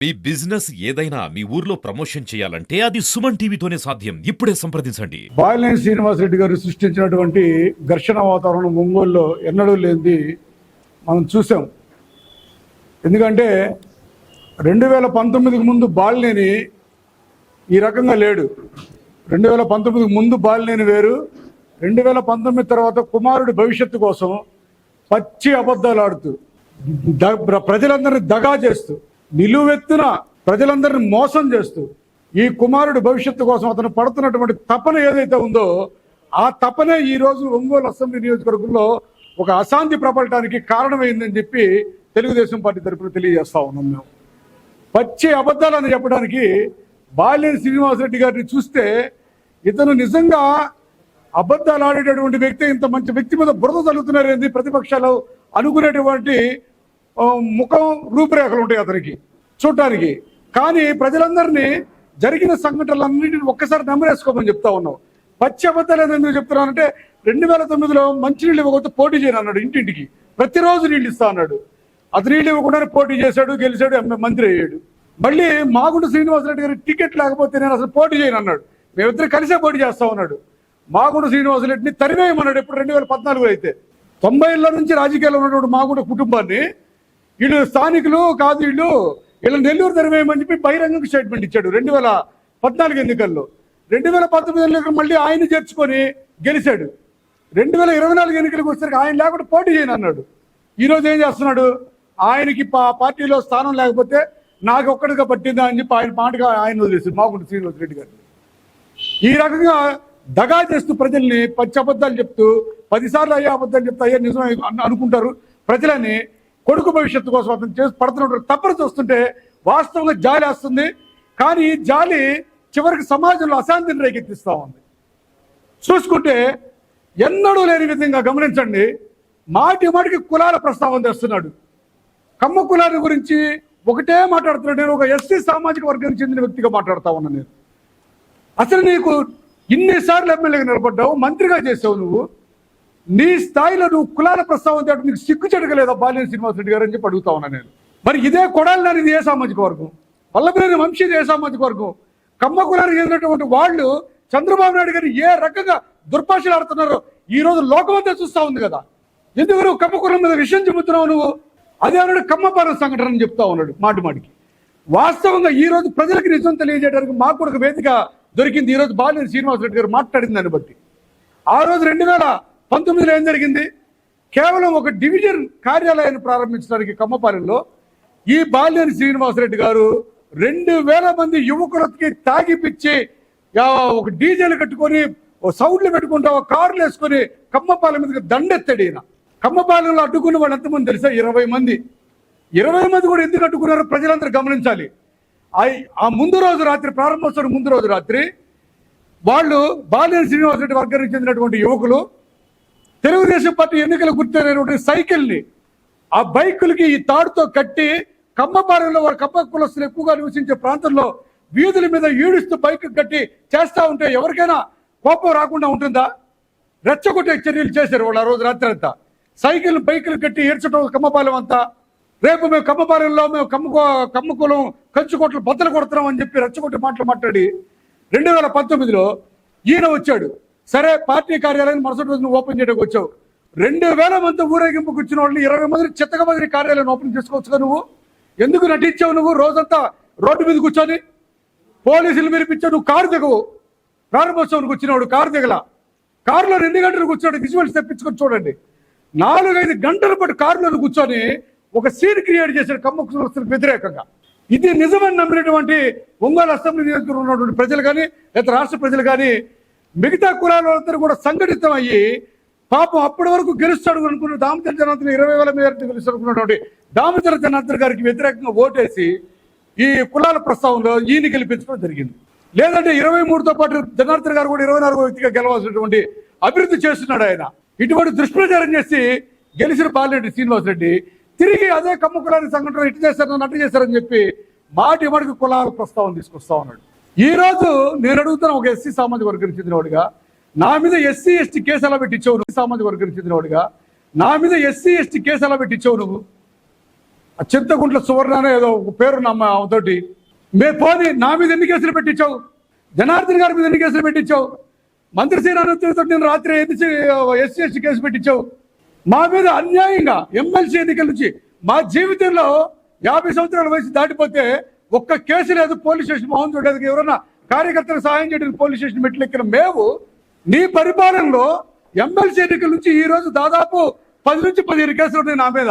మీ business ఏదైనా మీ ఊర్లో promotion చేయాలంటే అది సుమన్ టీవీతోనే సాధ్యం. ఇప్పుడే సంప్రదించండి. బాలినేని శ్రీనివాసరెడ్డి గారు సృష్టించినటువంటి ఘర్షణ వాతావరణం ఒంగోలులో ఎన్నడూ లేనిది మనం చూసాం. ఎందుకంటే 2019కి ముందు బాలినేని ఈ రకంగా లేడు. 2019కి ముందు బాలినేని వేరు, 2019 తర్వాత కుమారుడి భవిష్యత్తు కోసం పచ్చి అబద్ధాలు ఆడుతూ ప్రజలందరినీ దగా చేస్తూ నిలువెత్తున ప్రజలందరినీ మోసం చేస్తూ ఈ కుమారుడి భవిష్యత్తు కోసం అతను పడుతున్నటువంటి తపన ఏదైతే ఉందో ఆ తపనే ఈరోజు ఒంగోలు అసెంబ్లీ నియోజకవర్గంలో ఒక అశాంతి ప్రబలటానికి కారణమైందని చెప్పి తెలుగుదేశం పార్టీ తరఫున తెలియజేస్తా ఉన్నాం. మేము పచ్చి అబద్ధాలని చెప్పడానికి బాలినేని శ్రీనివాసరెడ్డి గారిని చూస్తే ఇతను నిజంగా అబద్ధాలు ఆడేటటువంటి వ్యక్తి, ఇంత మంచి వ్యక్తి మీద బురద చల్లుతున్నారేంది ప్రతిపక్షాలు అనుకునేటువంటి ముఖం రూపురేఖలు ఉంటాయి అతనికి చూడటానికి. కానీ ప్రజలందరినీ జరిగిన సంఘటనలన్నింటినీ ఒక్కసారి నెమరేసుకోమని చెప్తా ఉన్నాం. పచ్చి అబద్ధాలు ఎందుకు చెప్తున్నానంటే 2009లో మంచినీళ్ళు ఇవ్వకపోతే పోటీ చేయను అన్నాడు. ఇంటింటికి ప్రతిరోజు నీళ్ళు ఇస్తా అన్నాడు. అతను నీళ్ళు ఇవ్వకుండానే పోటీ చేశాడు, గెలిచాడు, మంత్రి అయ్యాడు. మళ్ళీ మాగుంట శ్రీనివాసరెడ్డి గారి టికెట్ లేకపోతే నేను అసలు పోటీ చేయను అన్నాడు. మేమిద్దరు కలిసే పోటీ చేస్తా ఉన్నాడు. మాగుంట శ్రీనివాసరెడ్డిని తరివేయమన్నాడు. ఎప్పుడు 2014 అయితే 90ల నుంచి రాజకీయాల్లో ఉన్నటువంటి మాగుంట కుటుంబాన్ని వీళ్ళు స్థానికులు కాదు, వీళ్ళు నెల్లూరు తరివేయమని చెప్పి బహిరంగ స్టేట్మెంట్ ఇచ్చాడు 2014 ఎన్నికల్లో. 2019 ఎన్నికలు మళ్ళీ ఆయన చేర్చుకొని గెలిచాడు. 2024 ఎన్నికలకు వచ్చేసరికి ఆయన లేకుండా పోటీ చేయను అన్నాడు. ఈరోజు ఏం చేస్తున్నాడు? ఆయనకి పార్టీలో స్థానం లేకపోతే నాకు ఒక్కడిగా పట్టిందా అని చెప్పి ఆయన పాటగా ఆయన వదిలేశారు మాగుంట శ్రీనివాసరెడ్డి గారు. ఈ రకంగా దగా చేస్తూ ప్రజల్ని పచ్చి అబద్ధాలు చెప్తూ 10 సార్లు అయ్యే అబద్ధాలు చెప్తే అయ్యే నిజం అనుకుంటారు ప్రజలని. కొడుకు భవిష్యత్తు కోసం అతను చేసి పడుతున్నటువంటి తప్పని చూస్తుంటే వాస్తవంగా జాలి వస్తుంది. కానీ ఈ జాలి చివరికి సమాజంలో అశాంతిని రేకెత్తిస్తూ ఉంది. చూసుకుంటే ఎన్నడూ లేని విధంగా గమనించండి, మాటికి కులాల ప్రస్తావన తెస్తున్నాడు. కమ్మ కులాల గురించి ఒకటే మాట్లాడుతున్నాడు. నేను ఒక ఎస్సీ సామాజిక వర్గానికి చెందిన వ్యక్తిగా మాట్లాడుతూ ఉన్నాను. నేను అసలు నీకు ఇన్నిసార్లు ఎమ్మెల్యేగా నిలబడ్డావు, మంత్రిగా చేసావు, నువ్వు నీ స్థాయిలో నువ్వు కులాల ప్రస్తావన తేట నీకు సిగ్గు చెడగలేదా బాలినేని శ్రీనివాసరెడ్డి గారు అని చెప్పి అడుగుతా ఉన్నా నేను. మరి ఇదే కొడాలి ఇది ఏ సామాజిక వర్గం? వల్లభనేని వంశీది ఏ సామాజిక వర్గం? కమ్మ కులానికి చెందినటువంటి వాళ్ళు చంద్రబాబు నాయుడు గారిని ఏ రకంగా దుర్భాషలు ఆడుతున్నారో ఈ రోజు లోకమంతా చూస్తూ ఉంది కదా. ఎందుకు నువ్వు కమ్మ కులం మీద విషయం చెబుతున్నావు? నువ్వు అదే అన్నాడు కమ్మపాలెం సంఘటన అని చెప్తా ఉన్నాడు మాటికి. వాస్తవంగా ఈ రోజు ప్రజలకు నిజం తెలియజేయడానికి మాకు కూడా ఒక వేదిక దొరికింది. ఈరోజు బాలినేని శ్రీనివాసరెడ్డి గారు మాట్లాడిన దాన్ని బట్టి ఆ రోజు 2019లో ఏం జరిగింది? కేవలం ఒక డివిజన్ కార్యాలయాన్ని ప్రారంభించడానికి కమ్మపాలెంలో ఈ బాలినేని శ్రీనివాసరెడ్డి గారు 2000 మంది యువకులకి తాగిపిచ్చి ఒక డీజేలు కట్టుకొని సౌండ్లు పెట్టుకుంటా ఒక కార్లు వేసుకొని కమ్మపాలెం మీదకి దండెత్తాడు. ఈయన కమ్మపాలెంలో అడ్డుకున్న వాళ్ళు ఎంతమంది తెలుసా? 20 మంది. 20 మంది కూడా ఎందుకు అడ్డుకున్నారో ప్రజలందరూ గమనించాలి. ఆ ముందు రోజు రాత్రి, ప్రారంభోత్సవం ముందు రోజు రాత్రి వాళ్ళు బాలినేని శ్రీనివాసరెడ్డి వర్గానికి చెందినటువంటి యువకులు తెలుగుదేశం పార్టీ ఎన్నికల గుర్తైనటువంటి సైకిల్ని ఆ బైకులకి ఈ తాడుతో కట్టి కమ్మపాలెంలో వారు కమ్మ కులస్తులు ఎక్కువగా నివసించే ప్రాంతంలో వీధుల మీద ఈడుస్తూ బైక్ కట్టి చేస్తూ ఉంటే ఎవరికైనా కోపం రాకుండా ఉంటుందా? రెచ్చగొట్టే చర్యలు చేశారు వాళ్ళు ఆ రోజు రాత్రి అంతా. సైకిల్ బైకులు కట్టి ఏడ్చడం కమ్మపాలెం అంతా. రేపు మేము కమ్మపాలెంలో మేము కమ్మకులం కంచుకోట్లు బద్దలు కొడుతున్నాం అని చెప్పి రెచ్చగొట్టి మాట్లాడి 2019లో ఈయన వచ్చాడు. సరే, పార్టీ కార్యాలయాన్ని మరుసటి రోజున ఓపెన్ చేయడానికి వచ్చావు. 2000 మంది ఊరేగింపుకు వచ్చిన వాళ్ళని 20 మంది చిత్తక బదిలీ కార్యాలయాన్ని ఓపెన్ చేసుకోవచ్చుగా నువ్వు? ఎందుకు నటించావు నువ్వు? రోజంతా రోడ్డు మీద కూర్చొని పోలీసులు మెరిపించావు. నువ్వు కారు దిగవు. ప్రారంభోత్సవానికి వచ్చినవాడు కారు దిగల. కారులో 2 గంటలు కూర్చోండి, విజువల్స్ తెప్పించుకొని చూడండి. 4-5 గంటల పాటు కారులో కూర్చొని ఒక సీన్ క్రియేట్ చేశాడు కమ్మ కులస్తులకు వ్యతిరేకంగా. ఇది నిజమని నమ్మినటువంటి ఒంగోలు అసెంబ్లీ నియోజకవర్గంలో ఉన్నటువంటి ప్రజలు కానీ లేదా రాష్ట్ర ప్రజలు కానీ మిగతా కులాలందరూ కూడా సంఘటితం అయ్యి పాపం అప్పటి వరకు గెలుస్తాడు అనుకున్న దామచర్ల జనార్దన్ 20,000 మేరకు గెలుస్తాడుకున్నటువంటి దామచర్ల జనార్దన్ గారికి వ్యతిరేకంగా ఓటేసి ఈ కులాల ప్రస్తావనలో ఈయన గెలిపించడం జరిగింది. లేదంటే 23తో పాటు జనార్దన్ గారు కూడా 24వ వ్యక్తిగా గెలవాల్సినటువంటి అభివృద్ధి చేస్తున్నాడు ఆయన. ఇటువంటి దుష్ప్రచారం చేసి గెలిచిన బాలినేని శ్రీనివాసరెడ్డి తిరిగి అదే కమ్మ కులానికి సంఘటన ఇటు చేశారు, నటు చేశారని చెప్పి మాటికి కులాల ప్రస్తావన తీసుకొస్తా ఉన్నాడు. ఈ రోజు నేను అడుగుతున్న ఒక ఎస్సీ సామాజిక వర్గానికి చెందినవాడుగా నా మీద ఎస్సీ ఎస్టీ కేసు ఎలా పెట్టించావు? నువ్వు సామాజిక వర్గానికి చెందినవాడుగా నా మీద ఎస్సీ ఎస్టీ కేసు ఎలా పెట్టించావు నువ్వు? ఆ చింతకుంట్ల సువర్ణ అనే ఏదో ఒక పేరు తోటి పోనీ నా మీద ఎన్ని కేసులు పెట్టించావు, జనార్దన్ గారి మీద ఎన్ని కేసులు పెట్టించావు, మంత్రి శ్రీరామతో నేను రాత్రి ఎస్సీ ఎస్టీ కేసు పెట్టించావు. మా మీద అన్యాయంగా ఎమ్మెల్సీ ఎన్నికల నుంచి మా జీవితంలో 50 సంవత్సరాల వయసు దాటిపోతే ఒక్క కేసు లేదు, పోలీస్ స్టేషన్ మోహన్ చూడడానికి ఎవరన్నా కార్యకర్తలకు సహాయం చేయడానికి పోలీస్ స్టేషన్ మెట్లెక్కిన మేము నీ పరిపాలనలో ఎమ్మెల్సీ ఎన్నికల నుంచి ఈ రోజు దాదాపు 10 నుంచి 15 కేసులు ఉన్నాయి నా మీద.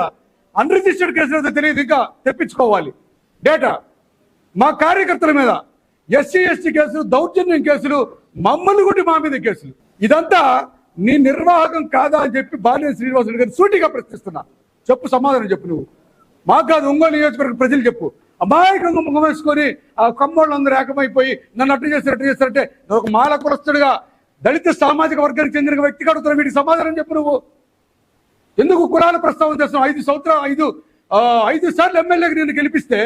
అన్రిజిస్టర్డ్ కేసులు అయితే తెలియదు, ఇంకా తెప్పించుకోవాలి డేటా. మా కార్యకర్తల మీద ఎస్సీ ఎస్టీ కేసులు, దౌర్జన్యం కేసులు, మమ్మల్ని కూడా మా మీద కేసులు. ఇదంతా నీ నిర్వాహకం కాదా అని చెప్పి బాలినేని శ్రీనివాసరెడ్డి గారిని సూటిగా ప్రశ్నిస్తున్నా. చెప్పు, సమాధానం చెప్పు. నువ్వు మాకు కాదు, ఒంగోలు నియోజకవర్గ ప్రజలు చెప్పు. అమాయకంగా ముఖం వేసుకొని ఆ కమ్మోళ్ళందరూ ఏకమైపోయి నన్ను అట్టు చేస్తారంటే ఒక మాల కులస్తుడిగా దళిత సామాజిక వర్గానికి చెందిన వ్యక్తి అడుగుతున్నా. వీటికి సమాధానం చెప్పు. నువ్వు ఎందుకు కులాల ప్రస్తావన చేస్తున్నావు? 5 సార్లు ఎమ్మెల్యేకి నేను గెలిపిస్తే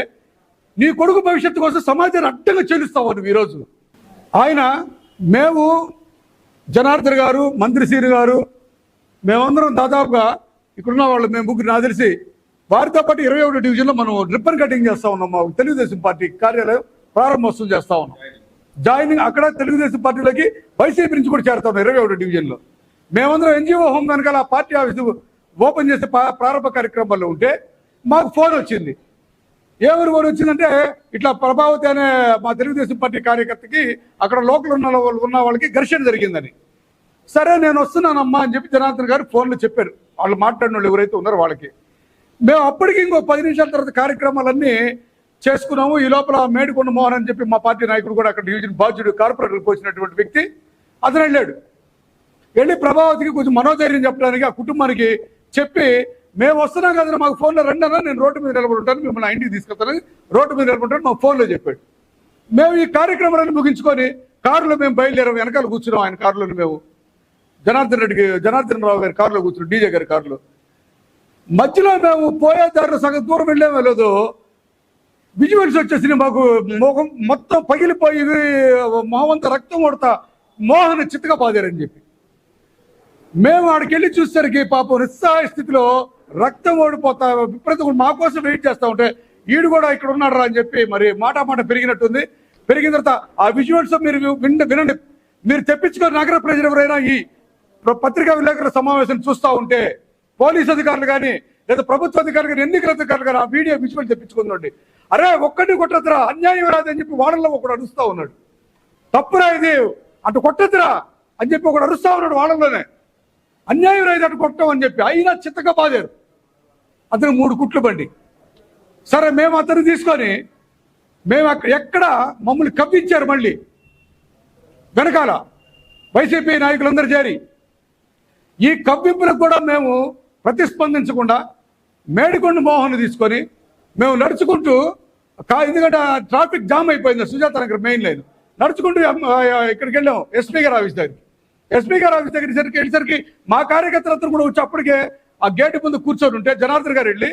నీ కొడుకు భవిష్యత్తు కోసం సమాజాన్ని అడ్డంగా చెల్లిస్తావు నువ్వు. ఈరోజు మేము జనార్దన్ గారు, మంత్రి శ్రీ గారు, మేమందరం దాదాపుగా ఇక్కడున్న వాళ్ళు మేము ముగ్గురు నాకు తెలిసి వారితో పాటు 21 డివిజన్లో మనం రిబ్బన్ కటింగ్ చేస్తా ఉన్నాం. మా తెలుగుదేశం పార్టీ కార్యాలయం ప్రారంభోత్సవం చేస్తా ఉన్నాం. జాయినింగ్ అక్కడ తెలుగుదేశం పార్టీలోకి వైసీపీ నుంచి కూడా చేరుతా ఉన్నాం 21 డివిజన్లో. మేమందరం ఎన్జిఓ హోమ్ వెనకాల ఆ పార్టీ ఆఫీస్ ఓపెన్ చేసే ప్రారంభ కార్యక్రమాల్లో ఉంటే మాకు ఫోన్ వచ్చింది. ఎవరు ఫోన్ వచ్చిందంటే ఇట్లా ప్రభావతి అనే మా తెలుగుదేశం పార్టీ కార్యకర్తకి అక్కడ లోకల్ ఉన్న వాళ్ళకి ఘర్షణ జరిగిందని. సరే నేను వస్తున్నానమ్మా అని చెప్పి జనార్దన్ గారు ఫోన్లో చెప్పారు. వాళ్ళు మాట్లాడిన వాళ్ళు ఎవరైతే ఉన్నారో వాళ్ళకి. మేము అప్పటికి ఇంకో 10 నిమిషాల తర్వాత కార్యక్రమాలన్నీ చేసుకున్నాము. ఈ లోపల మేడికొండ మోహన్ అని చెప్పి మా పార్టీ నాయకుడు కూడా అక్కడ డివిజన్ బాధ్యుడు కార్పొరేటర్కి వచ్చినటువంటి వ్యక్తి అతను వెళ్ళి ప్రభావతికి కొంచెం మనోధైర్యం చెప్పడానికి ఆ కుటుంబానికి చెప్పి మేము వస్తున్నాం కదా, మాకు ఫోన్లో రండి అన్నా, నేను రోడ్డు మీద నిలబడి ఉంటాను, మిమ్మల్ని ఇంటికి తీసుకెళ్తాను, రోడ్డు మీద నిలబడి మాకు ఫోన్లో చెప్పాడు. మేము ఈ కార్యక్రమాలను ముగించుకొని కారులో మేము బయలుదేరాం. వెనకాల కూర్చున్నాం ఆయన కారులో. మేము జనార్దన్ రావు గారి కారులో కూర్చున్నాం, డీజే గారి కారులో. మధ్యలో మేము పోయే దారిలో సగం దూరం వెళ్ళాము లేదు, విజువల్స్ వచ్చేసి మాకు మొహం మొత్తం పగిలిపోయి మొహమంతా రక్తం కొడతా మోహన్ చిత్తగా పాదారని చెప్పి మేము ఆడికి వెళ్ళి చూసేసరికి పాపం నిస్సహాయ స్థితిలో రక్తం ఓడిపోతా విపరీతం మా కోసం వెయిట్ చేస్తూ ఉంటే ఈడు కూడా ఇక్కడ ఉన్నాడు రా అని చెప్పి మరి మాట పెరిగినట్టుంది. పెరిగిన తర్వాత ఆ విజువల్స్ మీరు వినండి. మీరు తెప్పించుకొని నగర ప్రజలు ఎవరైనా ఈ పత్రికా విలేకరుల సమావేశం చూస్తూ ఉంటే పోలీస్ అధికారులు కానీ లేదా ప్రభుత్వ అధికారులు కానీ ఎన్నికల అధికారులు కానీ ఆ వీడియో విజువల్ తెప్పించుకుందండి. అరే ఒక్కటి కొట్టద్దురా, అన్యాయం రాదని చెప్పి వాళ్ళల్లో ఒకడు అరుస్తూ ఉన్నాడు. తప్పురా ఇది, అటు కొట్టద్దురా అని చెప్పి ఒకడు అరుస్తూ ఉన్నాడు వాళ్ళలోనే. అన్యాయం రాదు అటు కొట్టం అని చెప్పి అయినా చిత్తగా బాధారు. అతను 3 కుట్లు బండి. సరే మేము అతను తీసుకొని మేము ఎక్కడ మమ్మల్ని కవ్వించారు. మళ్ళీ వెనకాల వైసీపీ నాయకులందరూ చేరి ఈ కవ్వింపులకు కూడా మేము ప్రతిస్పందించకుండా మేడికొండ మోహన్ తీసుకొని మేము నడుచుకుంటూ ఎందుకంటే ట్రాఫిక్ జామ్ అయిపోయింది సుజాత నగర్ మెయిన్ లైన్. నడుచుకుంటూ ఇక్కడికి వెళ్ళాం ఎస్పీ గారి ఆఫీస్ దగ్గర. ఎస్పీ గారి ఆఫీస్ దగ్గర వెళ్ళేసరికి మా కార్యకర్తలందరూ కూడా వచ్చి అప్పటికే ఆ గేటు ముందు కూర్చొని ఉంటే జనార్దన్ గారు వెళ్ళి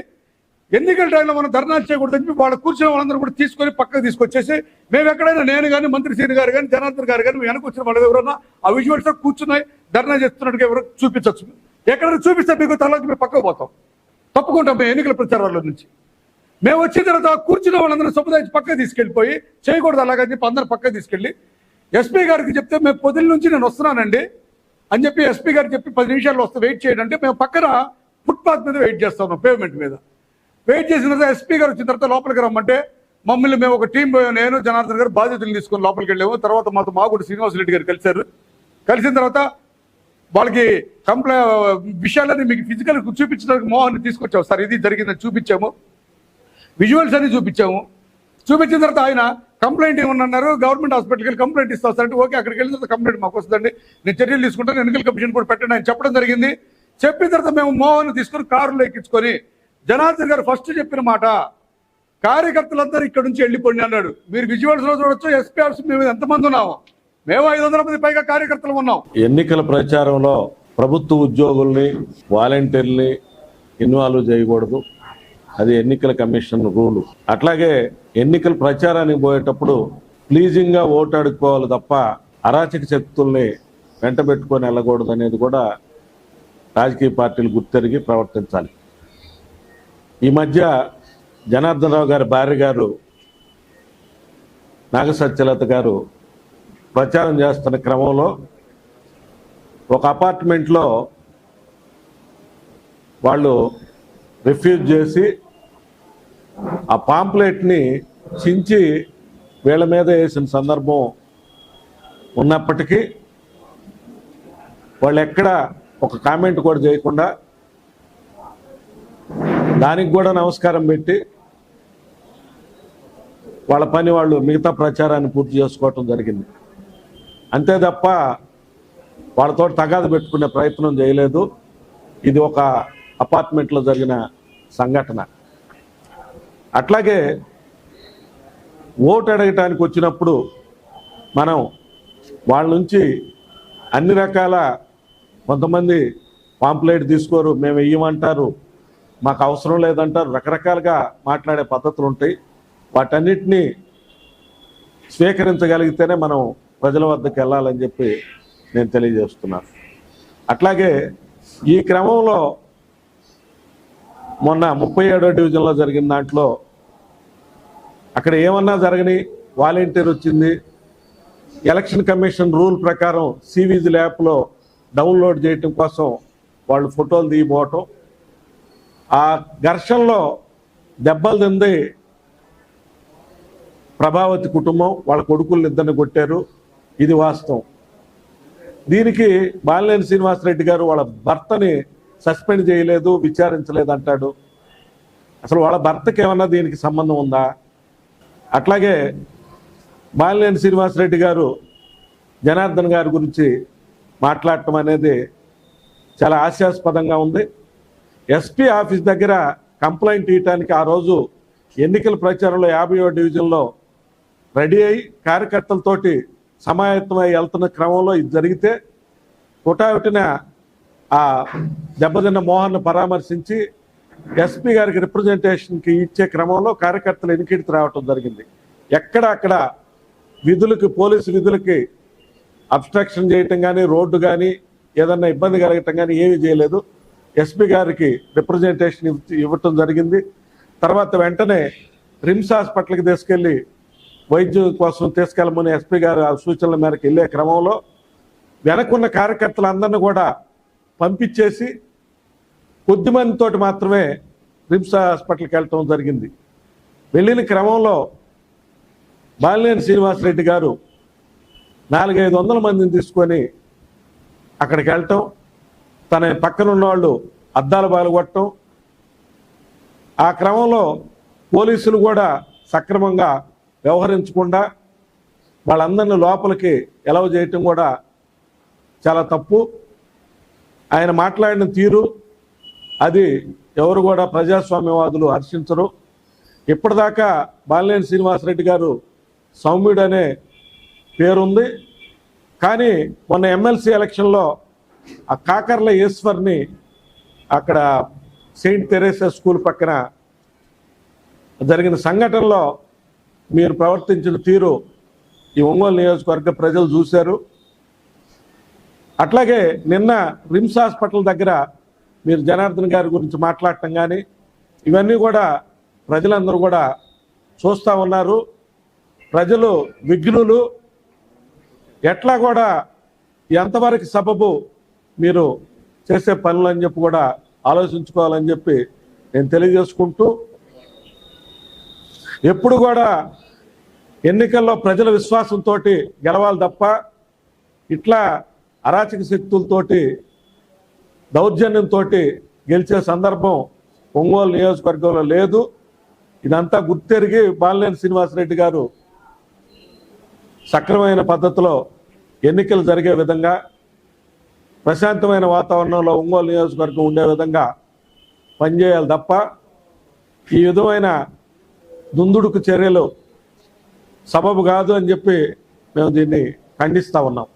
ఎన్నికల టైంలో మనం ధర్నాలు చేయకూడదని చెప్పి వాళ్ళు కూర్చున్న వాళ్ళందరూ కూడా తీసుకొని పక్కకు తీసుకొచ్చేసి మేము ఎక్కడైనా నేను కానీ మంత్రి శ్రీ గారు కానీ జనార్దన్ గారు కానీ వెనక వచ్చిన వాళ్ళు ఎవరన్నా ఆ విజువల్స్ కూర్చున్నాయి ధర్నా చేస్తున్నట్టుగా ఎవరు చూపించవచ్చు. ఎక్కడైనా చూపిస్తే మీకు తలకి మేము పక్కకు పోతాం, తప్పుకుంటాం మేము ఎన్నికల ప్రచారాల నుంచి. మేము వచ్చిన తర్వాత కూర్చున్న వాళ్ళందరూ సముదాయించి పక్కకు తీసుకెళ్ళిపోయి చేయకూడదు అలాగని చెప్పి అందరూ పక్కకు తీసుకెళ్ళి ఎస్పీ గారికి చెప్తే మేము పొద్దున్న నుంచి నేను వస్తున్నానండి అని చెప్పి ఎస్పీ గారికి చెప్పి 10 నిమిషాల్లో వస్తే వెయిట్ చేయండి అంటే మేము పక్కన ఫుట్పాత్ మీద వెయిట్ చేస్తా ఉన్నాం, పేమెంట్ మీద వెయిట్ చేసిన తర్వాత ఎస్పీ గారు వచ్చిన తర్వాత లోపలికి రమ్మంటే మమ్మల్ని మేము ఒక టీం నేను జనార్దన్ గారు బాధ్యతలు తీసుకొని లోపలికి వెళ్ళాము. తర్వాత మాతో మాగుడు శ్రీనివాసరెడ్డి గారు కలిశారు. కలిసిన తర్వాత వాళ్ళకి విషయాలన్నీ మీకు ఫిజికల్ చూపించడానికి మోహన్ తీసుకొచ్చాము. సార్ ఇది జరిగిందని చూపించాము, విజువల్స్ అన్ని చూపించాము. చూపించిన తర్వాత ఆయన కంప్లైంట్ ఏమన్నారు, గవర్నమెంట్ హాస్పిటల్కి వెళ్ళి కంప్లైంట్ ఇస్తాం సార్ అంటే ఓకే అక్కడికి వెళ్ళిన తర్వాత కంప్లైంట్ మాకు వస్తుందండి, నేను చర్యలు తీసుకుంటాను, ఎన్నికల కమిషన్ కూడా పెట్టండి అని చెప్పడం జరిగింది. చెప్పిన తర్వాత మేము మోహన్ తీసుకొని కారులో ఎక్కించుకొని జనార్దన్ గారు ఫస్ట్ చెప్పిన మాట కార్యకర్తలందరూ ఇక్కడ నుంచి వెళ్ళిపోండి అన్నాడు. మీరు విజువల్స్ లో చూడొచ్చు ఎస్పీ ఆఫీస్ మేము ఎంతమంది ఉన్నాము, మేము 500 మంది పైగా కార్యకర్తలు ఉన్నాం. ఎన్నికల ప్రచారంలో ప్రభుత్వ ఉద్యోగుల్ని వాలంటీర్ని ఇన్వాల్వ్ చేయకూడదు, అది ఎన్నికల కమిషన్ రూలు. అట్లాగే ఎన్నికల ప్రచారానికి పోయేటప్పుడు ప్లీజింగ్ గా ఓటు అడుక్కోవాలి తప్ప అరాచక శక్తుల్ని వెంట పెట్టుకొని వెళ్ళకూడదు అనేది కూడా రాజకీయ పార్టీలు గుర్తెరిగి ప్రవర్తించాలి. ఈ మధ్య జనార్దన్ రావు గారి భార్య గారు నాగసత్యలత గారు ప్రచారం చేస్తున్న క్రమంలో ఒక అపార్ట్మెంట్లో వాళ్ళు రిఫ్యూజ్ చేసి ఆ పాంప్లెట్ని చించి వీళ్ళ మీద వేసిన సందర్భం ఉన్నప్పటికీ వాళ్ళు ఎక్కడ ఒక కామెంట్ కూడా చేయకుండా దానికి కూడా నమస్కారం పెట్టి వాళ్ళ పని వాళ్ళు మిగతా ప్రచారాన్ని పూర్తి చేసుకోవటం జరిగింది. అంతే తప్ప వాళ్ళతో తగాదు పెట్టుకునే ప్రయత్నం చేయలేదు. ఇది ఒక అపార్ట్మెంట్లో జరిగిన సంఘటన. అట్లాగే ఓటు అడగటానికి వచ్చినప్పుడు మనం వాళ్ళ నుంచి అన్ని రకాల కొంతమంది పాంప్లెట్ తీసుకోరు, మేము వెయ్యమంటారు, మాకు అవసరం లేదంటారు, రకరకాలుగా మాట్లాడే పద్ధతులు ఉంటాయి. వాటన్నిటినీ స్వీకరించగలిగితేనే మనం ప్రజల వద్దకు వెళ్ళాలని చెప్పి నేను తెలియజేస్తున్నాను. అట్లాగే ఈ క్రమంలో మొన్న 37వ డివిజన్లో జరిగిన దాంట్లో అక్కడ ఏమన్నా జరగని వాలంటీర్ వచ్చింది, ఎలక్షన్ కమిషన్ రూల్ ప్రకారం సివిజిల్ యాప్లో డౌన్లోడ్ చేయటం కోసం వాళ్ళు ఫోటోలు దిగిపోవటం, ఆ ఘర్షణలో దెబ్బలు తింది ప్రభావతి కుటుంబం, వాళ్ళ కొడుకులను ఇద్దరిని కొట్టారు. ఇది వాస్తవం. దీనికి బాలినేని శ్రీనివాసరెడ్డి గారు వాళ్ళ భర్తని సస్పెండ్ చేయలేదు, విచారించలేదు అంటాడు. అసలు వాళ్ళ భర్తకి ఏమన్నా దీనికి సంబంధం ఉందా? అట్లాగే బాలినేని శ్రీనివాసరెడ్డి గారు జనార్దన్ గారి గురించి మాట్లాడటం అనేది చాలా హాస్యాస్పదంగా ఉంది. ఎస్పీ ఆఫీస్ దగ్గర కంప్లైంట్ ఇవ్వటానికి ఆ రోజు ఎన్నికల ప్రచారంలో 50వ డివిజన్లో రెడీ అయి కార్యకర్తలతోటి సమాయత్తమై వెళ్తున్న క్రమంలో ఇది జరిగితే హుటాహుటిన ఆ దెబ్బతిన్న మోహన్ను పరామర్శించి ఎస్పీ గారికి రిప్రజెంటేషన్కి ఇచ్చే క్రమంలో కార్యకర్తలు ఎన్నికడికి రావటం జరిగింది. ఎక్కడ అక్కడ విధులకి, పోలీసు విధులకి అబ్స్ట్రక్షన్ చేయటం కానీ, రోడ్డు కానీ ఏదన్నా ఇబ్బంది కలగటం కానీ ఏమీ చేయలేదు. ఎస్పీ గారికి రిప్రజెంటేషన్ ఇవ్వటం జరిగింది. తర్వాత వెంటనే రిమ్స్ హాస్పిటల్కి తీసుకెళ్ళి వైద్యం కోసం తీసుకెళ్ళమని ఎస్పీ గారు ఆ సూచనల మేరకు వెళ్ళే క్రమంలో వెనకున్న కార్యకర్తలందరినీ కూడా పంపించేసి కొద్దిమందితో మాత్రమే రిమ్స్ హాస్పిటల్కి వెళ్ళటం జరిగింది. వెళ్ళిన క్రమంలో బాలినేని శ్రీనివాసరెడ్డి గారు 400-500 మందిని తీసుకొని అక్కడికి వెళ్ళటం, తన పక్కన ఉన్న వాళ్ళు అద్దాలు బాలుగొట్టడం, ఆ క్రమంలో పోలీసులు కూడా సక్రమంగా వ్యవహరించకుండా వాళ్ళందరినీ లోపలికి ఎలవ్ చేయటం కూడా చాలా తప్పు. ఆయన మాట్లాడిన తీరు అది ఎవరు కూడా ప్రజాస్వామ్యవాదులు హర్షించరు. ఇప్పటిదాకా బాలినేని శ్రీనివాసరెడ్డి గారు సౌమ్యుడు అనే పేరుంది. కానీ మొన్న ఎమ్మెల్సీ ఎలక్షన్లో ఆ కాకర్ల ఈశ్వర్ని అక్కడ సెయింట్ తెరేసా స్కూల్ పక్కన జరిగిన సంఘటనలో మీరు ప్రవర్తించిన తీరు ఈ ఒంగోలు నియోజకవర్గ ప్రజలు చూశారు. అట్లాగే నిన్న రిమ్స్ హాస్పిటల్ దగ్గర మీరు జనార్దన్ గారి గురించి మాట్లాడటం కానీ ఇవన్నీ కూడా ప్రజలందరూ కూడా చూస్తూ ఉన్నారు. ప్రజలు విఘ్నులు. ఎట్లా కూడా ఎంతవరకు సబబు మీరు చేసే పనులు అని చెప్పి కూడా ఆలోచించుకోవాలని చెప్పి నేను తెలియజేసుకుంటూ, ఎప్పుడు కూడా ఎన్నికల్లో ప్రజల విశ్వాసంతో గెలవాలి తప్ప ఇట్లా అరాచక శక్తులతోటి దౌర్జన్యంతో గెలిచే సందర్భం ఒంగోలు నియోజకవర్గంలో లేదు. ఇదంతా గుర్తెరిగి బాలినేని శ్రీనివాసరెడ్డి గారు సక్రమైన పద్ధతిలో ఎన్నికలు జరిగే విధంగా, ప్రశాంతమైన వాతావరణంలో ఒంగోలు నియోజకవర్గం ఉండే విధంగా పనిచేయాలి తప్ప ఈ విధమైన దుందుడుకు చర్యలు సబబు కాదు అని చెప్పి మేము దీన్ని ఖండిస్తూ ఉన్నాం.